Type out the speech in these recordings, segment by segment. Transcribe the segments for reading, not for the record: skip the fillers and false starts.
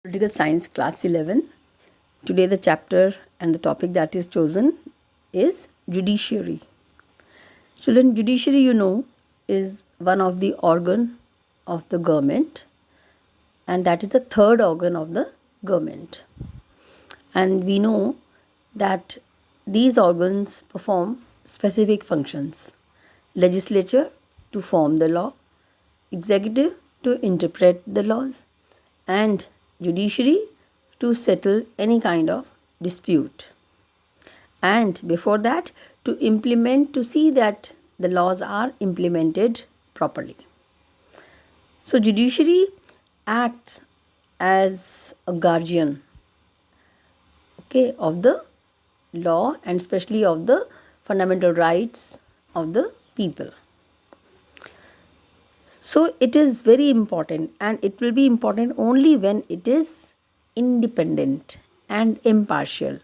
Political Science Class 11. Today the chapter and the topic that is chosen is Judiciary. Children, judiciary is one of the organ of the government, and that is the third organ of the government. And we know that these organs perform specific functions. Legislature to form the law, executive to interpret the laws, and judiciary to settle any kind of dispute. And before that, to implement, to see that the laws are implemented properly. So, judiciary acts as a guardian, of the law and especially of the fundamental rights of the people. So it is very important, and it will be important only when it is independent and impartial.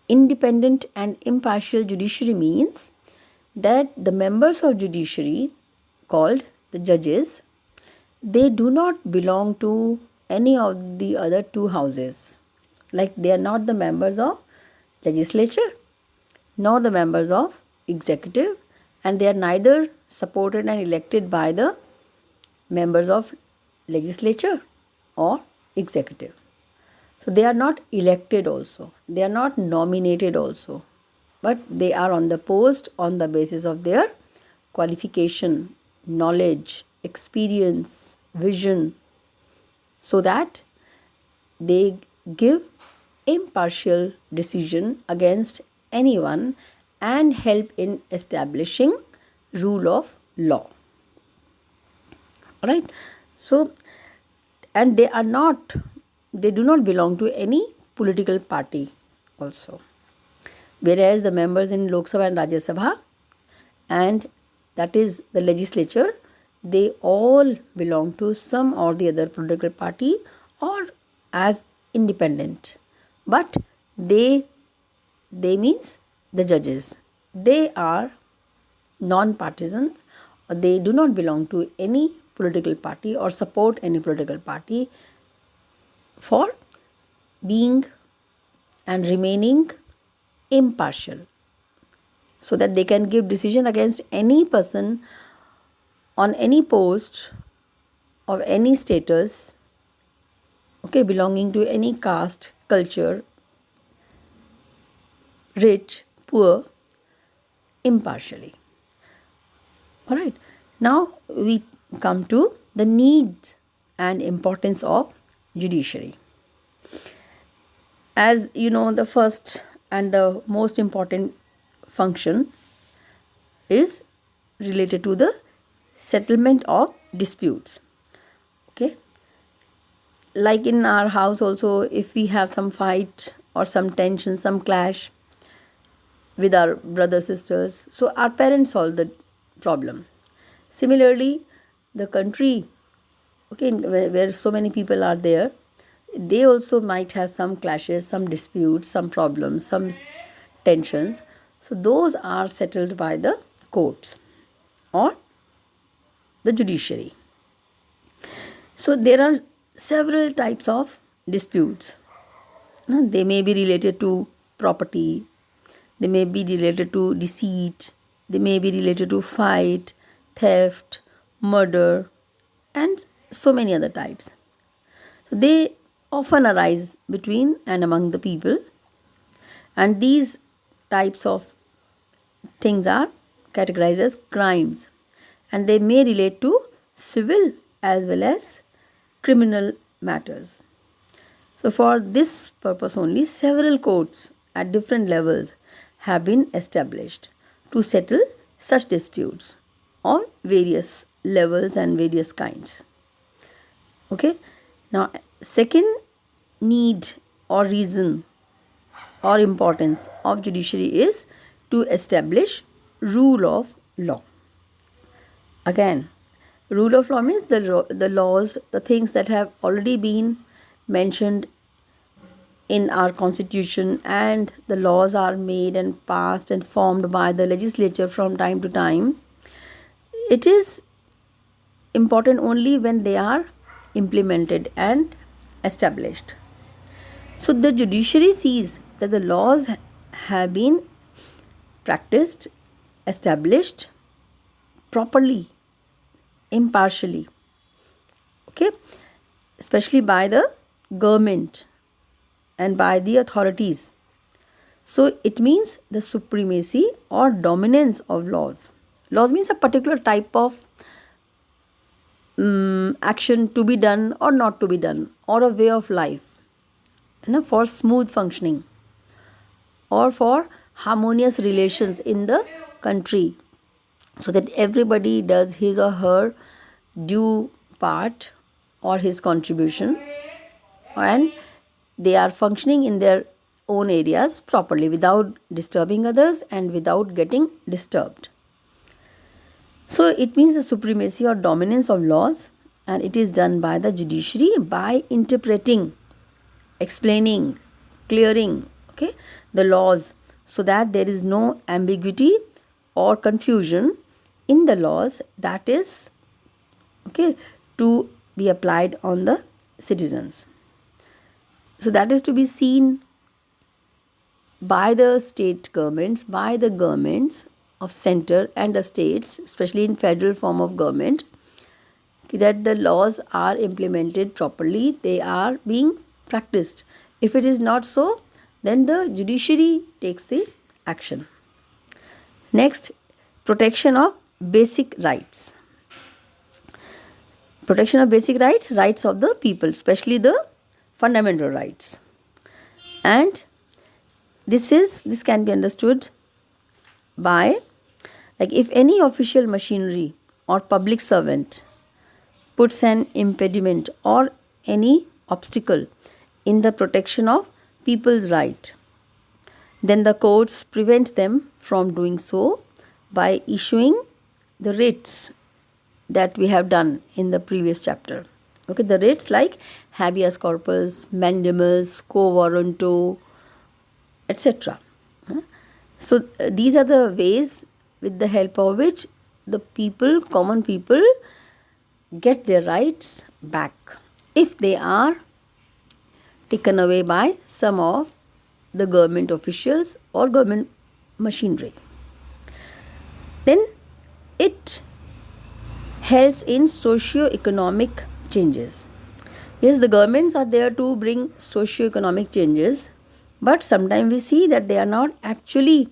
Independent and impartial judiciary means that the members of judiciary, called the judges, they do not belong to any of the other two houses. Like they are not the members of legislature nor the members of executive, and they are neither supported and elected by the members of legislature or executive. So they are not elected also, they are not nominated also, but they are on the post on the basis of their qualification, knowledge, experience, vision, so that they give impartial decision against anyone and help in establishing rule of law. All right. So, and they do not belong to any political party also. Whereas the members in Lok Sabha and Rajya Sabha, and that is the legislature, they all belong to some or the other political party or as independent. But they means the judges. They are non-partisan, or they do not belong to any political party or support any political party, for being and remaining impartial, so that they can give decision against any person on any post of any status, belonging to any caste, culture, rich, poor, impartially. All right. Now we come to the needs and importance of judiciary. As you know, the first and the most important function is related to the settlement of disputes. Okay. Like in our house also, if we have some fight or some tension, some clash with our brothers, sisters, so our parents solve the problem. Similarly, the country, where so many people are there, they also might have some clashes, some disputes, some problems, some tensions. So those are settled by the courts or the judiciary. So there are several types of disputes. They may be related to property, they may be related to deceit, they may be related to fight, theft, murder, and so many other types. So they often arise between and among the people, and these types of things are categorized as crimes, and they may relate to civil as well as criminal matters. So for this purpose only, several courts at different levels have been established to settle such disputes on various levels and various kinds. Okay. Now, second need or reason or importance of judiciary is to establish rule of law. Again, rule of law means the laws, the things that have already been mentioned in our constitution, and the laws are made and passed and formed by the legislature from time to time. It is important only when they are implemented and established. So the judiciary sees that the laws have been practiced, established properly, impartially, okay, especially by the government and by the authorities. So it means the supremacy or dominance of laws. Laws means a particular type of action to be done or not to be done, or a way of life, for smooth functioning or for harmonious relations in the country, so that everybody does his or her due part or his contribution, and they are functioning in their own areas properly without disturbing others and without getting disturbed. So it means the supremacy or dominance of laws, and it is done by the judiciary by interpreting, explaining, clearing, okay, the laws, so that there is no ambiguity or confusion in the laws, that is, okay, to be applied on the citizens. So that is to be seen by the state governments, by the governments of center and the states, especially in federal form of government, that the laws are implemented properly, they are being practiced. If it is not so, then the judiciary takes the action. Next, protection of basic rights. Protection of basic rights, rights of the people, especially the fundamental rights. And this can be understood by, like, if any official machinery or public servant puts an impediment or any obstacle in the protection of people's right, then the courts prevent them from doing so by issuing the writs that we have done in the previous chapter. Okay, the writs like habeas corpus, mandamus, quo warranto, etc. So these are the ways with the help of which the people, common people, get their rights back if they are taken away by some of the government officials or government machinery. Then it helps in socio-economic changes. Yes, the governments are there to bring socio-economic changes, but sometimes we see that they are not actually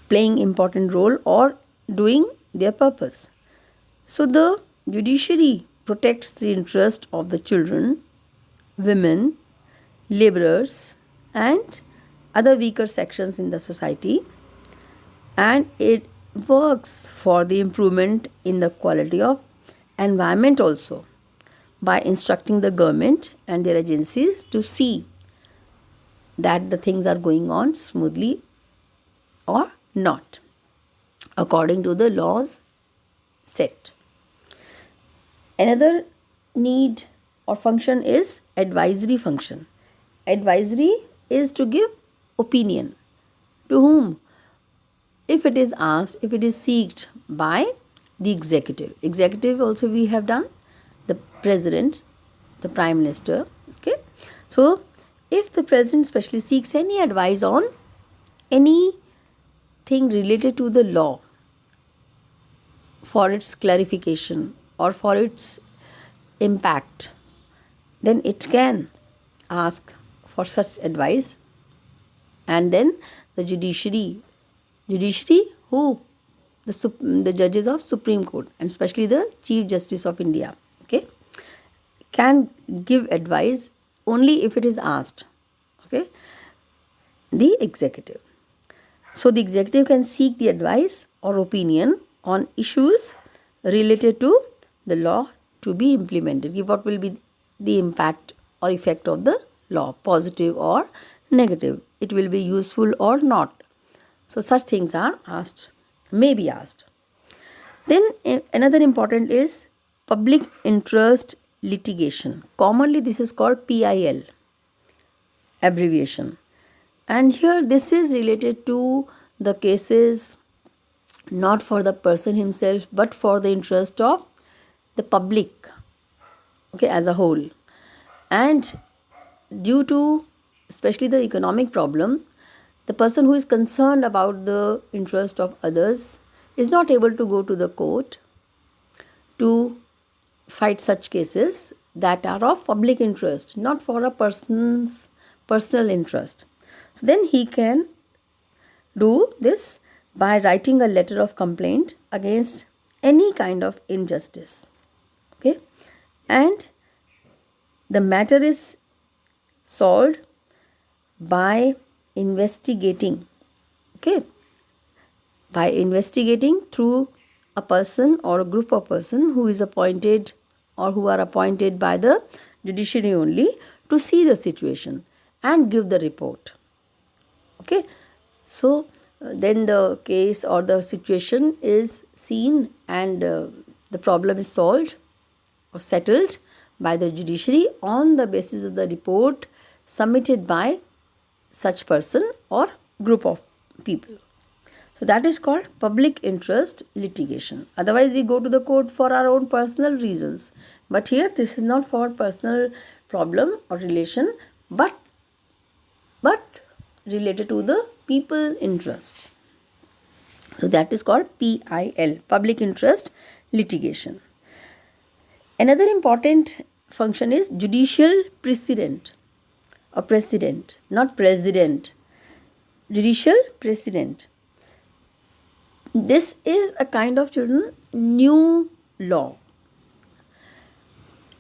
playing important role or doing their purpose. So the judiciary protects the interest of the children, women, laborers, and other weaker sections in the society, and it works for the improvement in the quality of environment also, by instructing the government and their agencies to see that the things are going on smoothly or not according to the laws set. Another need or function is advisory function. Advisory is to give opinion. To whom? If it is asked, if it is sought by the executive. Executive also we have done, the president, the prime minister. Okay. So if the president especially seeks any advice on anything related to the law for its clarification or for its impact, then it can ask for such advice, and then the judiciary who? The judges of Supreme Court, and especially the Chief Justice of India, okay, can give advice only if it is asked, okay, the executive. So the executive can seek the advice or opinion on issues related to the law to be implemented. What will be the impact or effect of the law, positive or negative? It will be useful or not. So such things are asked, may be asked. Then another important is public interest litigation. Commonly this is called PIL abbreviation. And here this is related to the cases not for the person himself but for the interest of the public, okay, as a whole. And due to especially the economic problem, the person who is concerned about the interest of others is not able to go to the court to fight such cases that are of public interest, not for a person's personal interest. So then he can do this by writing a letter of complaint against any kind of injustice. Okay, and the matter is solved by investigating. Okay, by investigating through a person or a group of person who is appointed or who are appointed by the judiciary only to see the situation and give the report. Okay, so then the case or the situation is seen, and the problem is solved or settled by the judiciary on the basis of the report submitted by such person or group of people. So that is called public interest litigation. Otherwise, we go to the court for our own personal reasons. But here, this is not for personal problem or relation, but related to the people's interest. So that is called PIL, public interest litigation. Another important function is judicial precedent or precedent, not president. Judicial precedent. This is a kind of, children, new law.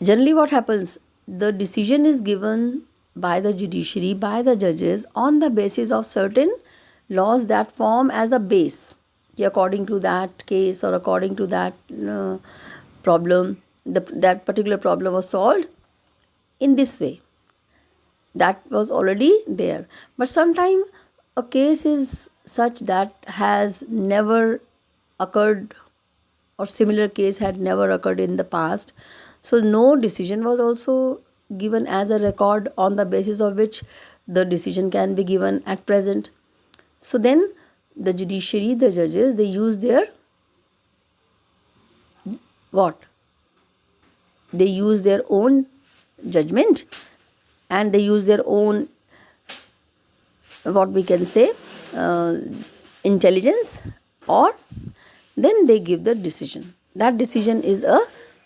Generally, what happens? The decision is given by the judiciary, by the judges, on the basis of certain laws that form as a base. According to that case or according to that problem, that particular problem was solved in this way. That was already there. But sometimes a case is such that has never occurred or similar case had never occurred in the past. So no decision was also given as a record on the basis of which the decision can be given at present. So then the judiciary, the judges, they use their what? They use their own judgment and they use their own, what we can say, intelligence, or then they give the decision. That decision is a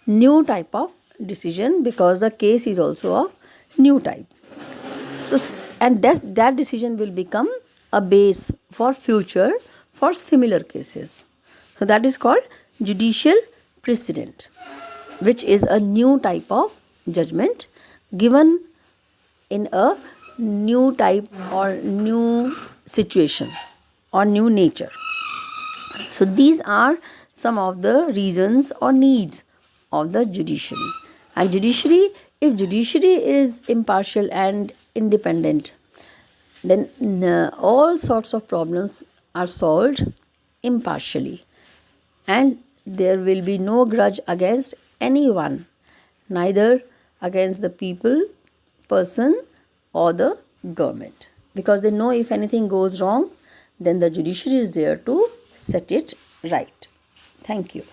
new type of decision because the case is also of new type. So, and that decision will become a base for future for similar cases. So that is called judicial precedent, which is a new type of judgment given in a new type or new situation or new nature. So these are some of the reasons or needs of the judiciary. And judiciary, if judiciary is impartial and independent, then all sorts of problems are solved impartially, and there will be no grudge against anyone, neither against the people, person, or the government, because they know if anything goes wrong, then the judiciary is there to set it right. Thank you.